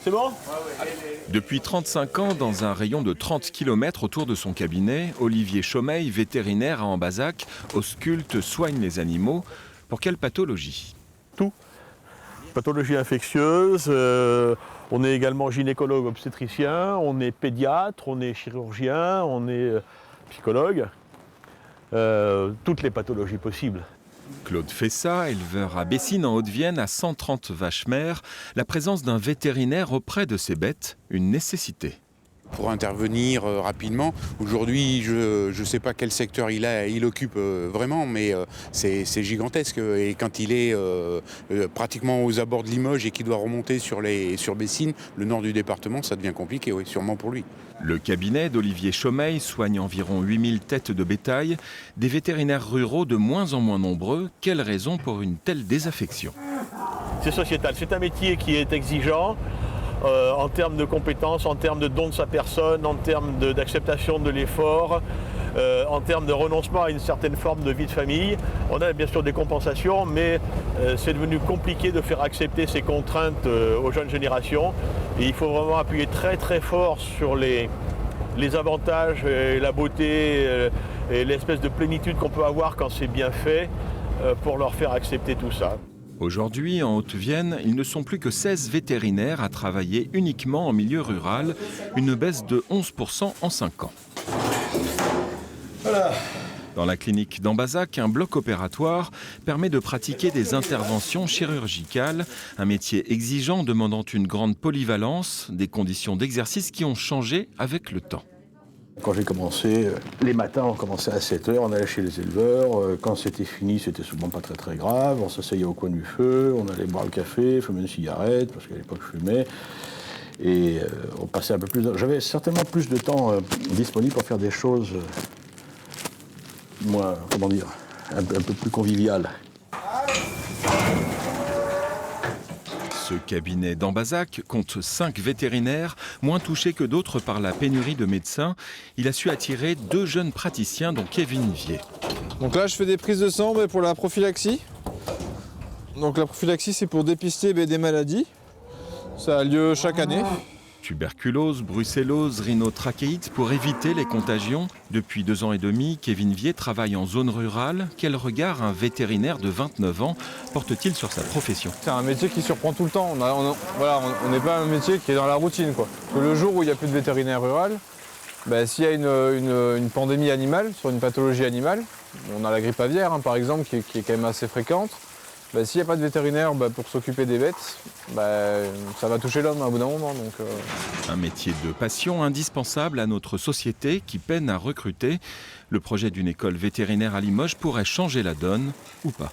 C'est bon? Depuis 35 ans, dans un rayon de 30 km autour de son cabinet, Olivier Chaumeil, vétérinaire à Ambazac, ausculte, soigne les animaux. Pour quelle pathologie? Tout. Pathologie infectieuse, on est également gynécologue obstétricien, on est pédiatre, on est chirurgien, on est psychologue. Toutes les pathologies possibles. Claude Fessa, éleveur à Bessines en Haute-Vienne, à 130 vaches mères, la présence d'un vétérinaire auprès de ses bêtes, une nécessité. Pour intervenir rapidement, aujourd'hui je ne sais pas quel secteur il occupe vraiment, mais c'est gigantesque. Et quand il est pratiquement aux abords de Limoges et qu'il doit remonter sur Bessines, le nord du département, ça devient compliqué, oui, sûrement pour lui. Le cabinet d'Olivier Chaumeil soigne environ 8000 têtes de bétail, des vétérinaires ruraux de moins en moins nombreux. Quelle raison pour une telle désaffection? C'est sociétal, c'est un métier qui est exigeant. En termes de compétences, en termes de don de sa personne, en termes d'acceptation de l'effort, en termes de renoncement à une certaine forme de vie de famille. On a bien sûr des compensations, mais c'est devenu compliqué de faire accepter ces contraintes aux jeunes générations. Et il faut vraiment appuyer très très fort sur les avantages, et la beauté et l'espèce de plénitude qu'on peut avoir quand c'est bien fait pour leur faire accepter tout ça. Aujourd'hui, en Haute-Vienne, ils ne sont plus que 16 vétérinaires à travailler uniquement en milieu rural, une baisse de 11% en 5 ans. Voilà. Dans la clinique d'Ambazac, un bloc opératoire permet de pratiquer des interventions chirurgicales, un métier exigeant demandant une grande polyvalence, des conditions d'exercice qui ont changé avec le temps. Quand j'ai commencé, les matins, on commençait à 7 h, on allait chez les éleveurs. Quand c'était fini, c'était souvent pas très très grave. On s'asseyait au coin du feu, on allait boire le café, fumer une cigarette, parce qu'à l'époque je fumais. Et on passait un peu plus. J'avais certainement plus de temps disponible pour faire des choses moins, comment dire, un peu plus conviviales. Ce cabinet d'Ambazac compte 5 vétérinaires, moins touchés que d'autres par la pénurie de médecins. Il a su attirer 2 jeunes praticiens, dont Kevin Vier. Donc là, je fais des prises de sang pour la prophylaxie. Donc la prophylaxie, c'est pour dépister des maladies. Ça a lieu chaque année. Tuberculose, brucellose, rhinotrachéite, pour éviter les contagions. Depuis 2 ans et demi, Kevin Vier travaille en zone rurale. Quel regard un vétérinaire de 29 ans porte-t-il sur sa profession? C'est un métier qui surprend tout le temps. On n'est pas un métier qui est dans la routine, quoi. Le jour où il n'y a plus de vétérinaire rural, s'il y a une pandémie animale, sur une pathologie animale, on a la grippe aviaire par exemple, qui est quand même assez fréquente. S'il n'y a pas de vétérinaire pour s'occuper des bêtes, ça va toucher l'homme à bout d'un moment. Un métier de passion indispensable à notre société qui peine à recruter. Le projet d'une école vétérinaire à Limoges pourrait changer la donne ou pas.